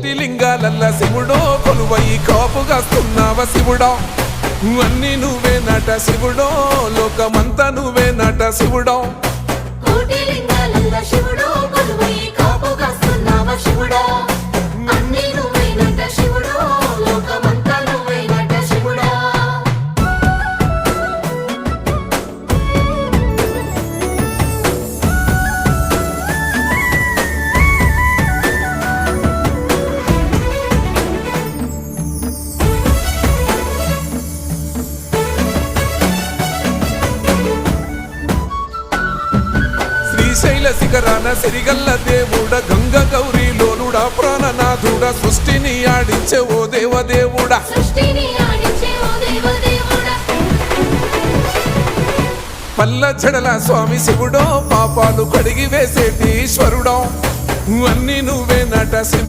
కోటి లింగాలల్ల శివుడో కొలువై కాపుగాస్తున్నావ శివుడా అన్ని నువ్వే నట శివుడో లోకమంతా నువ్వే నట శివుడో కోటి లింగాలల్ల శివుడో కొలువై కాపుగాస్తున్నావ శివుడా అన్ని నువ్వే నట శివుడో లోకమంతా నువ్వే నట శివుడా శ్రీశైల శిఖరాన సిరిగల్ల దేవుడ గంగ గౌరీ లోలుడా ప్రాణనాథుడ సృష్టిని ఆడించే ఓ దేవదేవుడా సృష్టిని ఆడించే ఓ దేవదేవుడా పల్ల జడల స్వామి శివుడో పాపాలు కడిగి వేసేటి ఈశ్వరుడో అన్ని నువ్వే నట